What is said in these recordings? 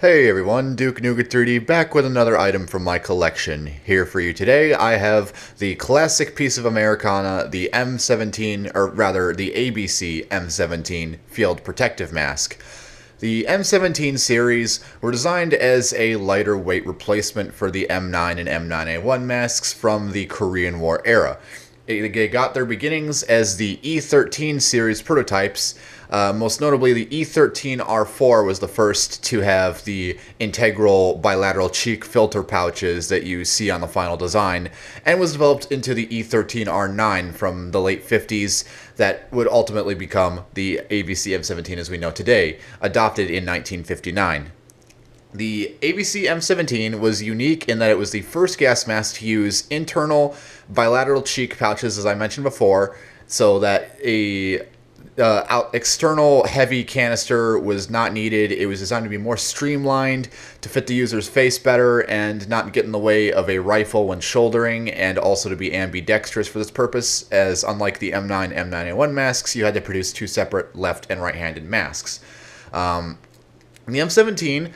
Hey everyone, Duke Nougat 3D back with another item from my collection. Here for you today, I have the classic piece of Americana, the M17, or rather the ABC-M17 Field Protective Mask. The M17 series were designed as a lighter weight replacement for the M9 and M9A1 masks from the Korean War era. They got their beginnings as the E13 series prototypes. Most notably, the E13R4 was the first to have the integral bilateral cheek filter pouches that you see on the final design, and was developed into the E13R9 from the late 50s that would ultimately become the ABC-M17 as we know today, adopted in 1959. The ABC-M17 was unique in that it was the first gas mask to use internal bilateral cheek pouches, as I mentioned before, so that a external heavy canister was not needed. It was designed to be more streamlined, to fit the user's face better, and not get in the way of a rifle when shouldering, and also to be ambidextrous for this purpose, as unlike the M9, M9A1 masks, you had to produce two separate left and right-handed masks. The M17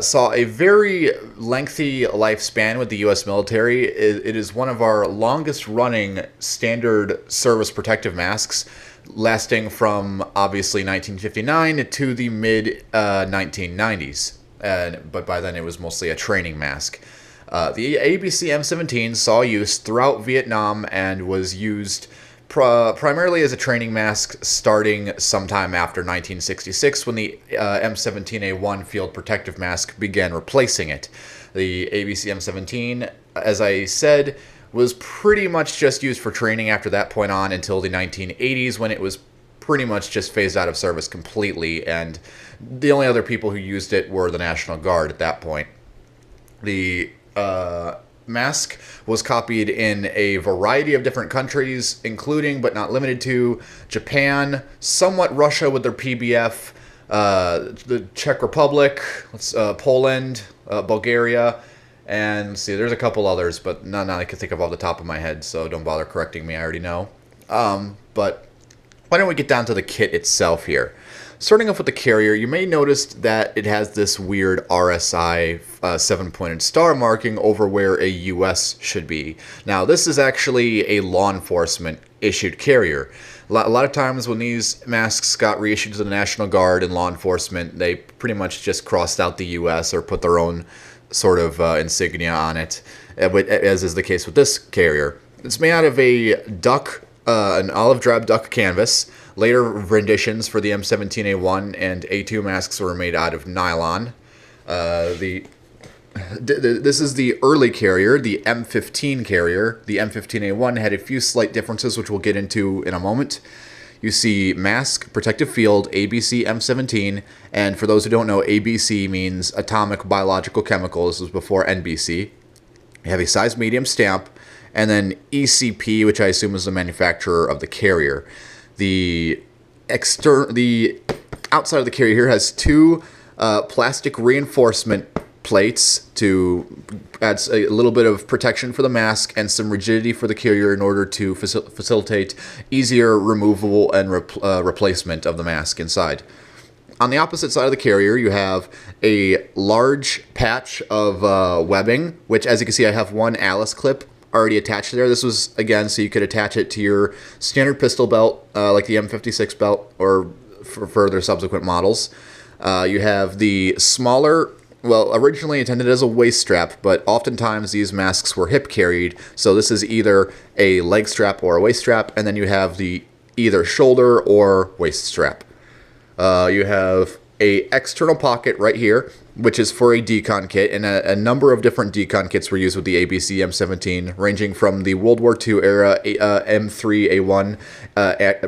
saw a very lengthy lifespan with the U.S. military. It is one of our longest running standard service protective masks, lasting from obviously 1959 to the mid 1990s. But by then it was mostly a training mask. The ABC-M17 saw use throughout Vietnam and was used primarily as a training mask starting sometime after 1966 when the M17A1 field protective mask began replacing it. The ABC-M17, as I said, was pretty much just used for training after that point on until the 1980s when it was pretty much just phased out of service completely, and the only other people who used it were the National Guard at that point. The mask was copied in a variety of different countries, including but not limited to Japan, somewhat Russia with their PBF, the Czech Republic, Poland, Bulgaria, and let's see, there's a couple others, but none I can think of off the top of my head, so don't bother correcting me, I already know. But why don't we get down to the kit itself here. Starting off with the carrier, you may notice that it has this weird RSI 7-pointed star marking over where a US should be. Now, this is actually a law enforcement issued carrier. A lot of times when these masks got reissued to the National Guard and law enforcement, they pretty much just crossed out the US or put their own sort of insignia on it, as is the case with this carrier. It's made out of a an olive drab duck canvas. Later renditions for the M17A1 and A2 masks were made out of nylon. This is the early carrier, the M15 carrier. The M15A1 had a few slight differences, which we'll get into in a moment. You see mask, protective field, ABC M17, and for those who don't know, ABC means atomic biological chemical. This was before NBC. You have a size medium stamp, and then ECP, which I assume is the manufacturer of the carrier. The outside of the carrier here has two plastic reinforcement plates to add a little bit of protection for the mask and some rigidity for the carrier in order to facilitate easier removal and replacement of the mask inside. On the opposite side of the carrier, you have a large patch of webbing, which, as you can see, I have one Alice clip already attached there. This was, again, so you could attach it to your standard pistol belt, like the M56 belt, or for further subsequent models. You have the smaller, well, originally intended as a waist strap, but oftentimes these masks were hip carried, so this is either a leg strap or a waist strap, and then you have the either shoulder or waist strap. You have a external pocket right here, which is for a decon kit, and a number of different decon kits were used with the ABC-M17, ranging from the World War II era M3A1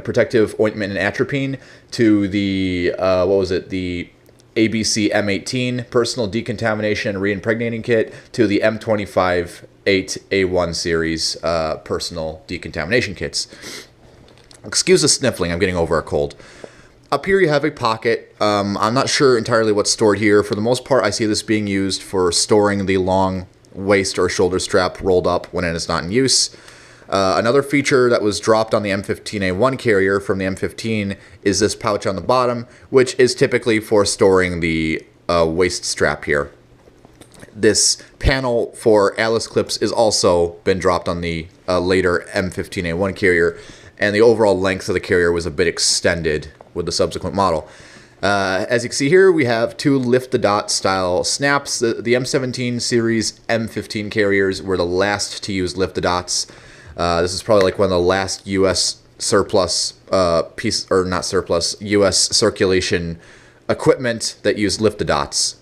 protective ointment and atropine to the, the ABC-M18 personal decontamination and reimpregnating kit to the M25-8A1 series personal decontamination kits. Excuse the sniffling, I'm getting over a cold. Up here you have a pocket. I'm not sure entirely what's stored here. For the most part, I see this being used for storing the long waist or shoulder strap rolled up when it is not in use. Another feature that was dropped on the M15A1 carrier from the M15 is this pouch on the bottom, which is typically for storing the waist strap here. This panel for Alice clips is also been dropped on the later M15A1 carrier, and the overall length of the carrier was a bit extended with the subsequent model. As you can see here, we have two lift-the-dot style snaps. The M17 series M15 carriers were the last to use lift-the-dots. This is probably like one of the last U.S. surplus U.S. circulation equipment that used lift-the-dots.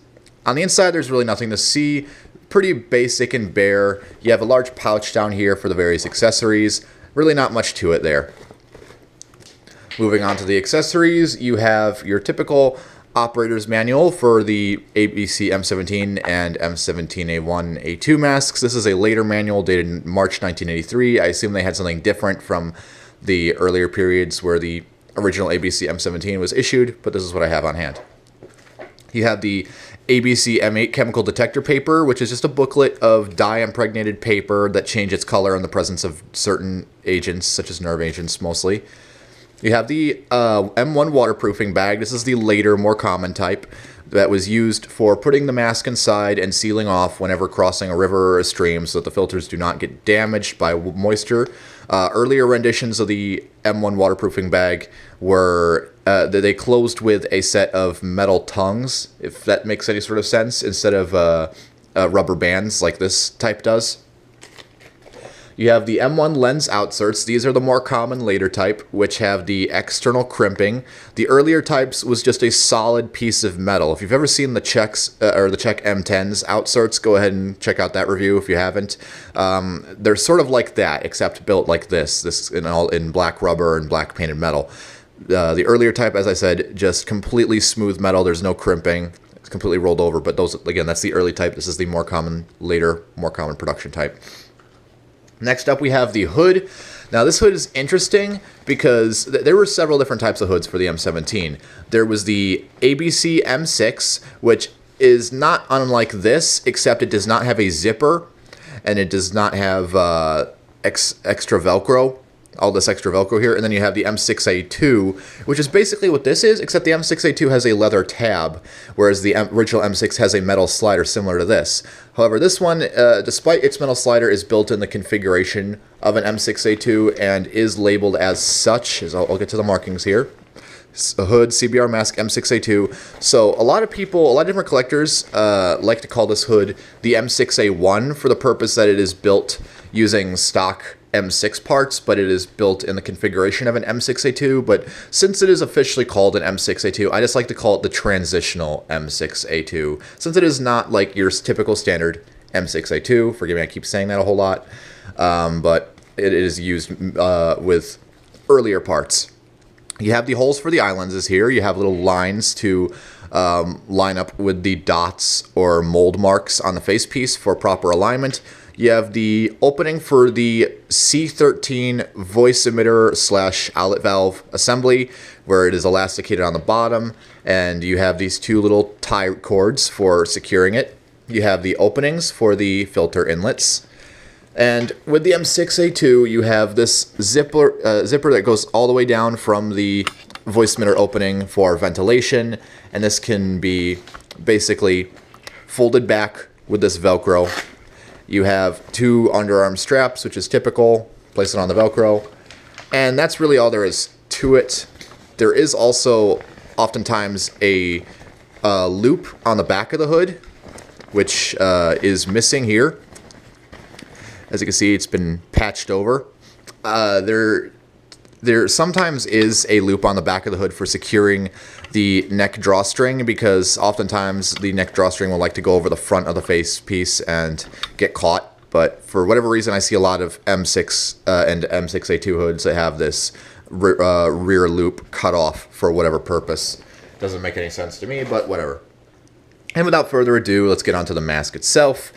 On the inside, there's really nothing to see. Pretty basic and bare. You have a large pouch down here for the various accessories. Really not much to it there. Moving on to the accessories, you have your typical operator's manual for the ABC-M17 and M17A1, A2 masks. This is a later manual dated in March 1983. I assume they had something different from the earlier periods where the original ABC-M17 was issued, but this is what I have on hand. You have the ABC-M8 chemical detector paper, which is just a booklet of dye-impregnated paper that change its color in the presence of certain agents, such as nerve agents mostly. You have the M1 waterproofing bag. This is the later, more common type that was used for putting the mask inside and sealing off whenever crossing a river or a stream so that the filters do not get damaged by moisture. Earlier renditions of the M1 waterproofing bag were they closed with a set of metal tongues, if that makes any sort of sense, instead of rubber bands like this type does. You have the M1 lens outserts. These are the more common later type, which have the external crimping. The earlier types was just a solid piece of metal. If you've ever seen the Czechs or the Czech M10s outserts, go ahead and check out that review if you haven't. They're sort of like that, except built like this. This is all in black rubber and black painted metal. The earlier type, as I said, just completely smooth metal. There's no crimping. It's completely rolled over. But those, again, that's the early type. This is the more common, later, more common production type. Next up, we have the hood. Now, this hood is interesting because there were several different types of hoods for the M17. There was the ABC-M6, which is not unlike this, except it does not have a zipper, and it does not have extra Velcro, all this extra Velcro here. And then you have the M6A2, which is basically what this is, except the M6A2 has a leather tab, whereas the original M6 has a metal slider similar to this. However, this one, despite its metal slider, is built in the configuration of an M6A2 and is labeled as such, as I'll get to the markings here. A hood, CBR mask, M6A2. So a lot of people, a lot of different collectors like to call this hood the M6A1 for the purpose that it is built using stock M6 parts, but it is built in the configuration of an M6A2. But since it is officially called an M6A2, I just like to call it the transitional M6A2, since it is not like your typical standard M6A2. Forgive me, I keep saying that a whole lot, but it is used with earlier parts. You have the holes for the eye lenses here. You have little lines to line up with the dots or mold marks on the facepiece for proper alignment. You have the opening for the C13 voice emitter / outlet valve assembly, where it is elasticated on the bottom, and you have these two little tie cords for securing it. You have the openings for the filter inlets. And with the M6A2, you have this zipper that goes all the way down from the voice emitter opening for ventilation, and this can be basically folded back with this Velcro. You have two underarm straps, which is typical. Place it on the Velcro. And that's really all there is to it. There is also oftentimes a loop on the back of the hood, which is missing here. As you can see, it's been patched over. There sometimes is a loop on the back of the hood for securing the neck drawstring, because oftentimes the neck drawstring will like to go over the front of the face piece and get caught. But for whatever reason, I see a lot of M6 and M6A2 hoods that have this rear loop cut off for whatever purpose. Doesn't make any sense to me, but whatever. And without further ado, let's get onto the mask itself.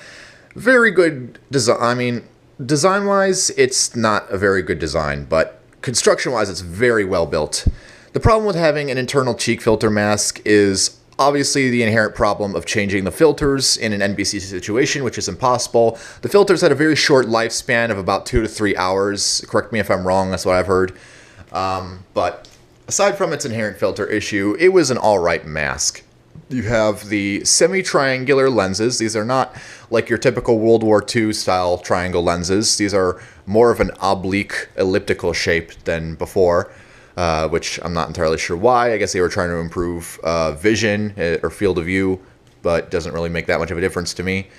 Very good design. I mean, design-wise, it's not a very good design, but construction-wise, it's very well built. The problem with having an internal cheek filter mask is obviously the inherent problem of changing the filters in an NBC situation, which is impossible. The filters had a very short lifespan of about 2 to 3 hours. Correct me if I'm wrong, that's what I've heard. But aside from its inherent filter issue, it was an alright mask. You have the semi-triangular lenses. These are not like your typical World War II style triangle lenses. These are more of an oblique elliptical shape than before, which I'm not entirely sure why. I guess they were trying to improve vision or field of view, but doesn't really make that much of a difference to me.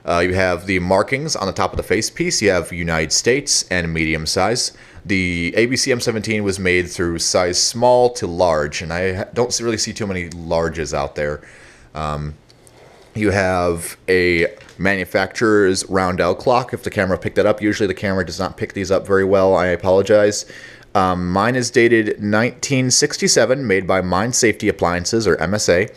You have the markings on the top of the facepiece. You have United States and medium size. The ABC-M17 was made through size small to large, and I don't really see too many larges out there. You have a manufacturer's roundel clock. If the camera picked that up, usually the camera does not pick these up very well. I apologize. Mine is dated 1967, made by Mine Safety Appliances, or MSA.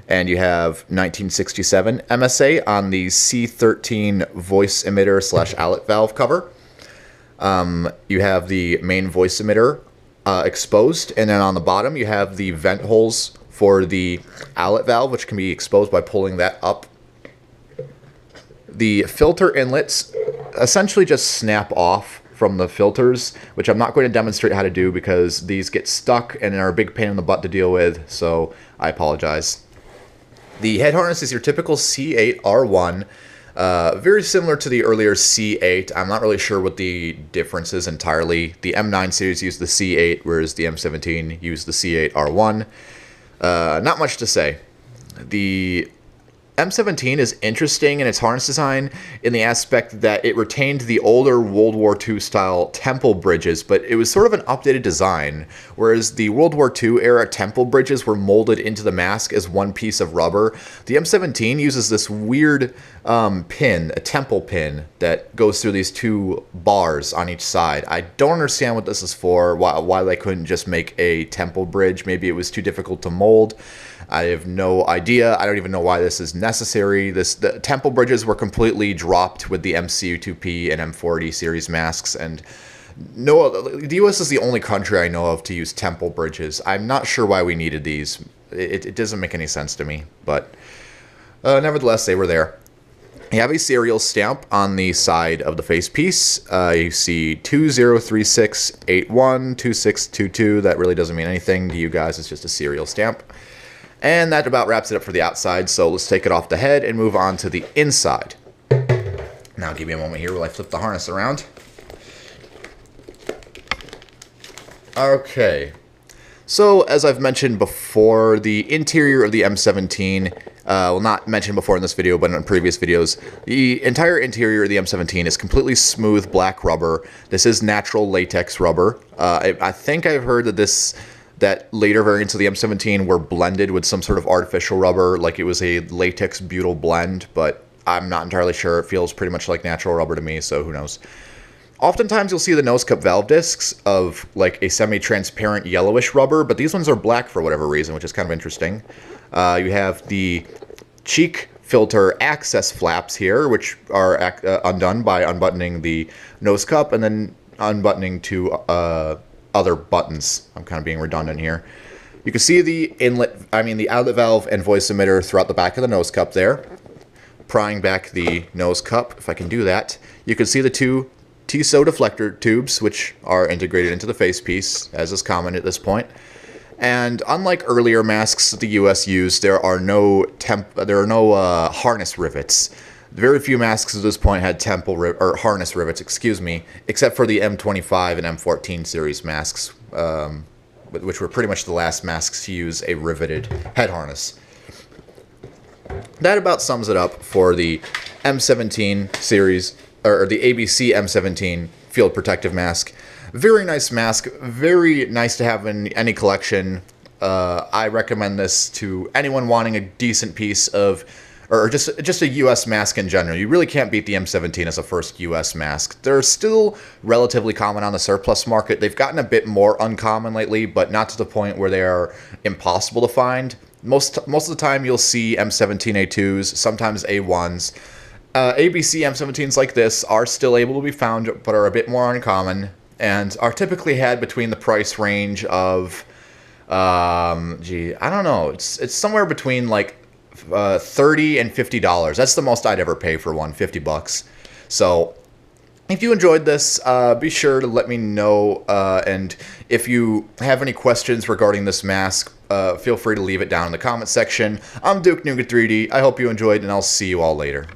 And you have 1967 MSA on the C13 voice emitter / outlet valve cover. You have the main voice emitter exposed, and then on the bottom you have the vent holes for the outlet valve, which can be exposed by pulling that up. The filter inlets essentially just snap off from the filters, which I'm not going to demonstrate how to do because these get stuck and are a big pain in the butt to deal with, so I apologize. The head harness is your typical C8R1, very similar to the earlier C8. I'm not really sure what the difference is entirely. The M9 series used the C8, whereas the M17 used the C8R1. Not much to say. The M17 is interesting in its harness design in the aspect that it retained the older World War II style temple bridges, but it was sort of an updated design, whereas the World War II era temple bridges were molded into the mask as one piece of rubber. The M17 uses this weird pin, a temple pin, that goes through these two bars on each side. I don't understand what this is for, why they couldn't just make a temple bridge. Maybe it was too difficult to mold. I have no idea. I don't even know why this is necessary. The temple bridges were completely dropped with the MCU2P and M40 series masks, and the US is the only country I know of to use temple bridges. I'm not sure why we needed these. It doesn't make any sense to me, but nevertheless, they were there. You have a serial stamp on the side of the facepiece. You see 2036812622. That really doesn't mean anything to you guys. It's just a serial stamp. And that about wraps it up for the outside, so let's take it off the head and move on to the inside. Now give me a moment here while I flip the harness around. Okay, so as I've mentioned before, the interior of the M17, well, not mentioned before in this video, but in previous videos, the entire interior of the M17 is completely smooth black rubber. This is natural latex rubber. I think I've heard that later variants of the M17 were blended with some sort of artificial rubber, like it was a latex butyl blend, but I'm not entirely sure. It feels pretty much like natural rubber to me, so who knows. Oftentimes you'll see the nose cup valve discs of like a semi-transparent yellowish rubber, but these ones are black for whatever reason, which is kind of interesting. You have the cheek filter access flaps here, which are undone by unbuttoning the nose cup and then unbuttoning two other buttons. I'm kind of being redundant here. You can see the the outlet valve and voice emitter throughout the back of the nose cup there. Prying back the nose cup, if I can do that, you can see the two TSO deflector tubes, which are integrated into the facepiece, as is common at this point. And unlike earlier masks the US used, there are no harness rivets. Very few masks at this point had harness rivets, except for the M25 and M14 series masks, which were pretty much the last masks to use a riveted head harness. That about sums it up for the M17 series, or the ABC-M17 field protective mask. Very nice mask, very nice to have in any collection. I recommend this to anyone wanting a decent piece of, or just a US mask in general. You really can't beat the M17 as a first US mask. They're still relatively common on the surplus market. They've gotten a bit more uncommon lately, but not to the point where they are impossible to find. Most of the time you'll see M17A2s, sometimes A1s. ABC M17s like this are still able to be found, but are a bit more uncommon, and are typically had between the price range of, I don't know, it's somewhere between like $30 and $50. That's the most I'd ever pay for one, $50. So if you enjoyed this, be sure to let me know, and if you have any questions regarding this mask, feel free to leave it down in the comment section. I'm Duke Nougat 3D. I hope you enjoyed, and I'll see you all later.